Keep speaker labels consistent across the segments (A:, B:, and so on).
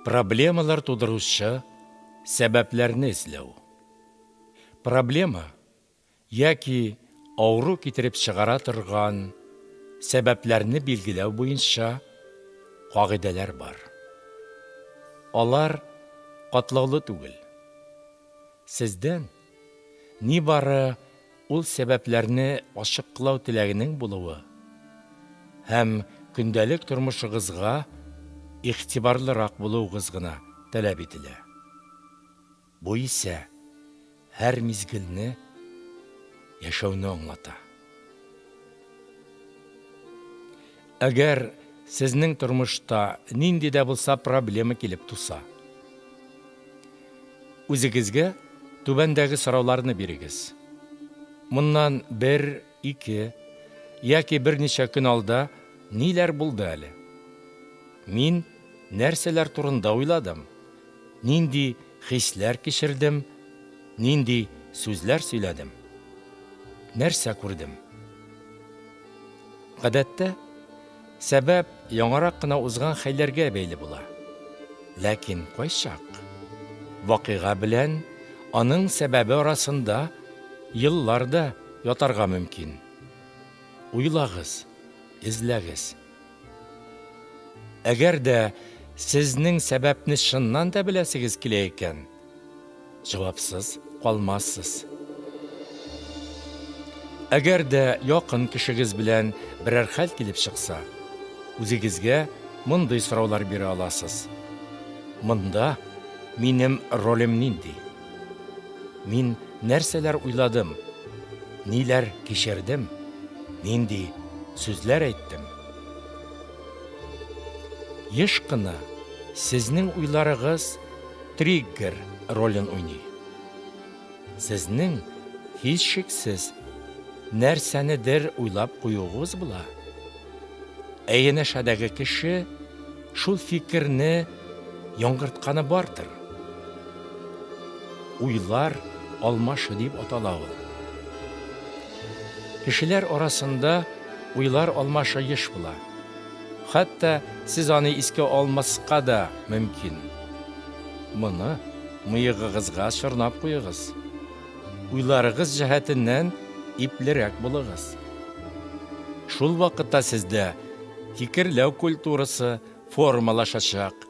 A: Проблемалар тудырушы сәбәпләрне эзләү. Проблема яки ауру китереп чыгара торган сәбәпләрне билгеләү буенча кагыйдәләр бар. Алар катлаулы түгел. Сездән нибары ул сәбәпләрне ачыклау теләгенең булуы һәм көндәлек тормышыгызга игътибарлырак булуыгыз гына таләп ителә. Бу исә һәр мизгелне яшәүне аңлата. Әгәр сезнең тормышта нинди дә булса проблема килеп туса, үзегезгә түбәндәге сорауларны бирегез. Моннан 1, 2 яки берничә көн алда ниләр булды әле? Мин нәрсәләр турында уйладым? Нинди хисләр кичердем? Нинди сүзләр сөйләдем? Нәрсә күрдем? Гадәттә, сәбәп яңарак кына узган хәйләргә бәйле була. Ләкин кайчак вакыйга белән аның сәбәбе арасында елларда ятарга мөмкин. Уйлагыз, эзләгез. Әгәр дә сезнең сәбәпне шыннан да беләсегез килә икән, җавапсыз калмассыз. Әгәр дә якын кешегез белән берәр хәл килеп чыкса, үзегезгә мондый сораулар бирә аласыз. Монда минем ролем нинди? Мин нәрсәләр уйладым? Ниләр кичердем? Нинди сүзләр әйттем? Еш кына сезнең уйларыгыз триггер ролен уйный. Сезнең һичшиксез нәрсәнедер уйлап куюгыз була. Янәшәдәге кеше шул фикерне яңгыртканы бардыр. Уйлар алмашы дип атала ул. Кешеләр арасында уйлар алмашы еш була. Хәтта сез аны искә алмаска да мөмкин. Моны мыегыгызга чорнап куегыз. Уйларыгыз җәһәтеннән иплерәк булыгыз. Шул вакытта сездә фикерләү культурасы формалашачак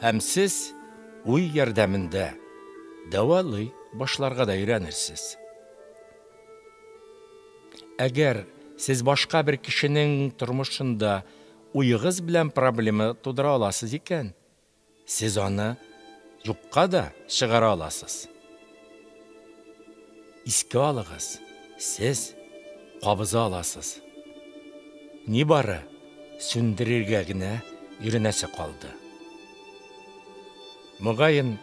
A: һәм сез уй ярдәмендә дәвалый башларга да өйрәнерсез. Әгәр сез башка бер кешенең тормышында уйыгыз белән проблема тудыра аласыз икән, сез аны юкка да чыгара аласыз. Искә алыгыз, сез кабыза аласыз. Нибары сүндерергә генә өйрәнәсе калды. Мөгаен,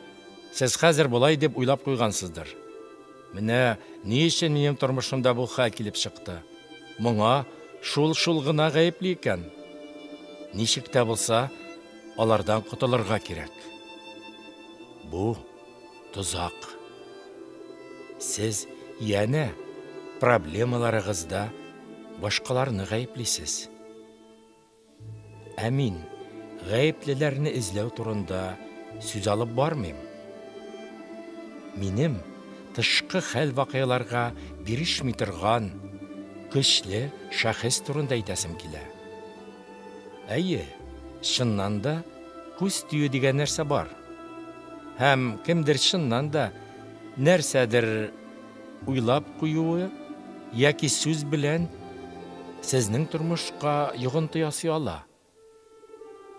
A: сез хәзер булай дип уйлап куйгансыздыр. Менә ни өчен минем тормышымда бу хәл килеп чыкты? Моңа шул гына гаепле икән. Ничек тә булса, алардан котылырга кирәк. Бу тузак. Сез яна проблемаларыгызда башкаларны гаеплисез. Мин гаеплеләрне эзләү турында сүз алып бармыйм. Минем тышкы хәл вакыйгаларга бирешми торган көчле шәхес турында әйтәсем килә. Әйе, чыннан да күз тию дигән нәрсә бар. Һәм кемдер чыннан да нәрсәдер уйлап куюы яки сүз белән сезнең тормышка йогынты ясый ала.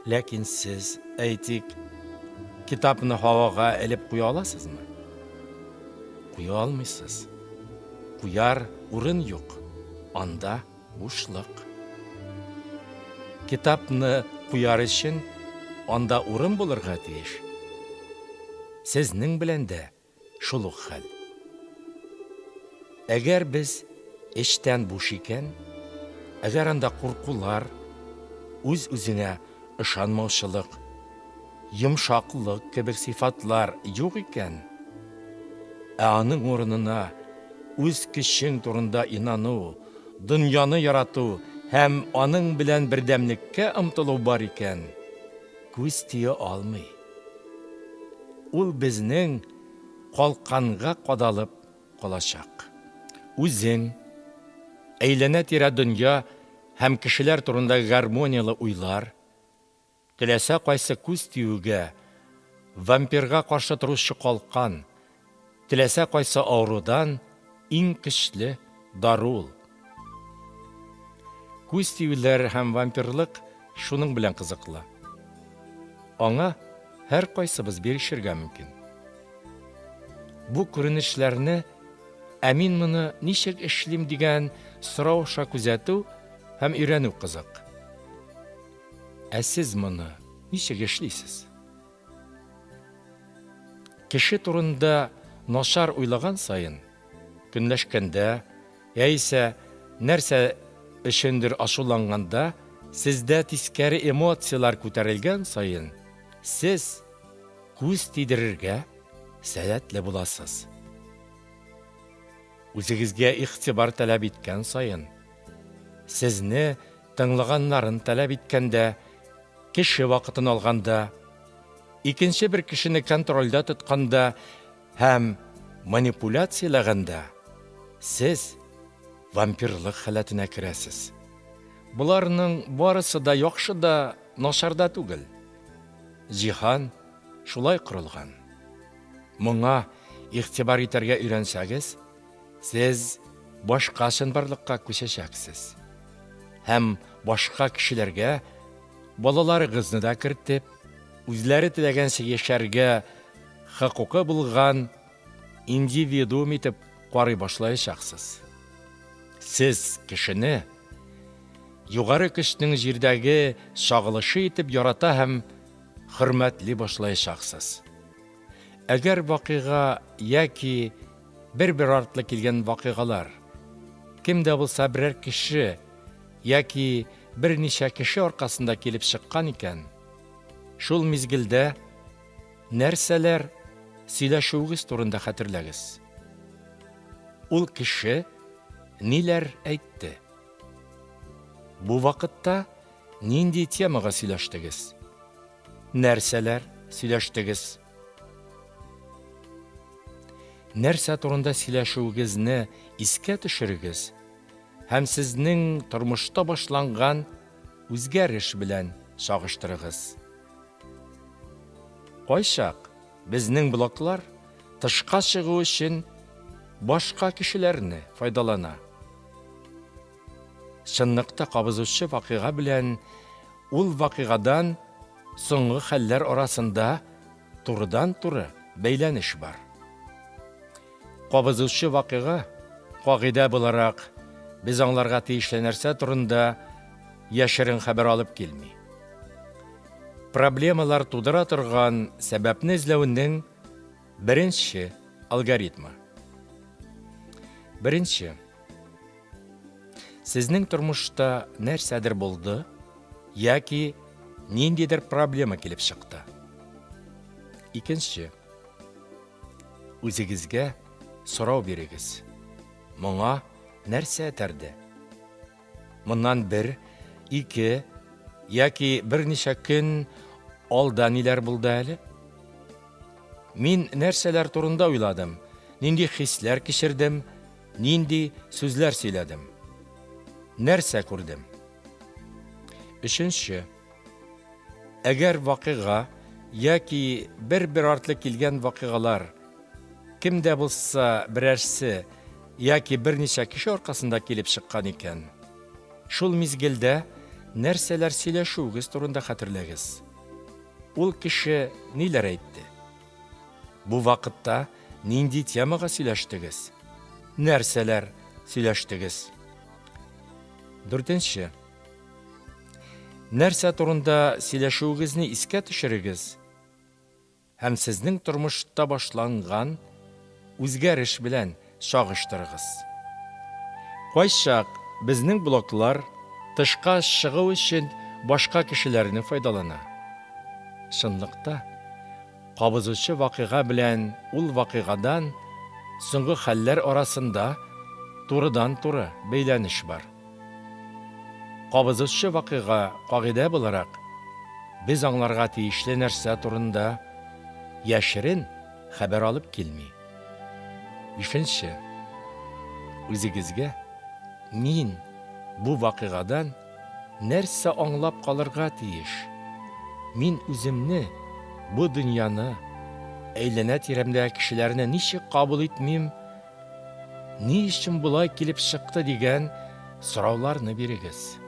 A: Ләкин сез, әйтик, китапны һавага элеп куя аласызмы? Куя алмыйсыз. Куяр урын юк. Анда бушлык. Китапны куяр өчен анда урын булырга тиеш. Сезнең белән дә шул ук хәл. Әгәр без эчтән буш икән, әгәр анда куркулар, үз-үзеңә ышанмаучылык, йомшаклык кебек сыйфатлар юк икән, аның урынына үз көчең турында инану, дөньяны ярату һәм аның белән бердәмлеккә омтылу бар икән, күз тия алмый, ул безнең калканга кадалып калачак. Үзең, әйләнә-тирә дөнья һәм кешеләр турында гармониялы уйлар, теләсә кайсы күз тиюгә, вампирга каршы торучы калкан, теләсә кайсы авырудан иң көчле дару. Күз тиюләр һәм вампирлык шуның белән кызыклы. Аңа һәр кайсыбыз бирешергә мөмкин. Бу күренешләрне мин моны ничек эшлим дигән сорауша күзәтү һәм өйрәнү кызык. Сез моны ничек эшлисез? Кеше турында нашар уйлаган сайын, көнләшкәндә, яисә нәрсә өчендер ашуланганда, сездә тискәре эмоциялар күтәрелгән сайын, сез күз тидерергә сәләтле буласыз. Үзегезгә игътибар таләп иткән сайын, сезне тыңлаганнарын таләп иткәндә, кеше вакытын алганда, икенче бер кешене контрольдә тотканда һәм манипуляцияләгәндә, сез вампирлык халәтенә керәсез. Буларның барысы да яхшы да, нашар да түгел. Җиһан шулай корылган. Моңа игътибар итәргә өйрәнсәгез, сез башка чынбарлыкка күчәчәксез. Һәм башка кешеләргә балаларыгызны да кертеп, үзләре теләгәнчә яшәргә хокукы булган индивидуум итеп карый башлаячаксыз. Сез кешене югары көчнең җирдәге шагылышы итеп ярата һәм хөрмәтли башлаячаксыз. Әгәр вакыйга яки бер артлы килгән вакыйгалар, кемдә булса берәр кеше яки берничә кеше аркасында килеп чыккан икән, шул мизгелдә нәрсәләр сөйләшүгез турында хәтерләгез. Ул кеше ниләр әйтте? Бу вакытта нинди темага сөйләштегез? Нәрсәләр сөйләштегез? Нәрсә турында сөйләшүгезне искә төшерегез һәм сезнең тормышта башланган үзгәреш белән чагыштырыгыз. Кайчак безнең блоклар тышка чыгу өчен башка кешеләрне файдалана. Чынлыкта кабызучы вакыйга белән ул вакыйгадан соңгы хәлләр арасында турыдан-туры бәйләнеш бар. Кабызучы вакыйга кагыйдә буларак без аңларга тиешле нәрсә турында яшерен хәбәр алып килми. Проблемалар тудыра торган сәбәпне эзләүнең беренче алгоритмы. Беренче, сезнең тормышта нәрсәдер булды, яки ниндидер проблема килеп чыкты. Икенче, үзегезгә сорау бирегез. Моңа нәрсә этәрде? Моннан 1, 2 яки берничә көн алда ниләр булды әле? Мин нәрсәләр турында уйладым, нинди хисләр кичердем, нинди сүзләр сөйләдем, нәрсә күрдем? Өченче, әгәр вакыйга яки бер артлы килгән вакыйгалар кемдә булса берәрсе яки берничә кеше аркасында килеп чыккан икән, шул мизгелдә нәрсәләр сөйләшүгез турында хәтерләгез. Ул кеше ниләр әйтте? Бу вакытта нинди темага сөйләштегез? Нәрсәләр сөйләштегез? 4. Нәрсә турында сөйләшүгезне искә төшерегез һәм сезнең тормышта башланган үзгәреш белән чагыштырыгыз. Кайчак безнең блоклар тышка чыгу өчен башка кешеләрне файдалана. Чынлыкта, кабызучы вакыйга белән ул вакыйгадан соңгы хәлләр арасында турыдан-туры бәйләнеш бар. Кабызучы вакыйга кагыйдә буларак, без аңларга тиешле нәрсә турында яшерен хәбәр алып килми. 5. Үзегезгә мин бу вакыйгадан нәрсә аңлап калырга тиеш? Мин үземне, бу дөньяны, әйләнә тирәмдәге кешеләрне ничек кабул итмим, ни өчен болай килеп чыкты дигән сорауларны бирегез.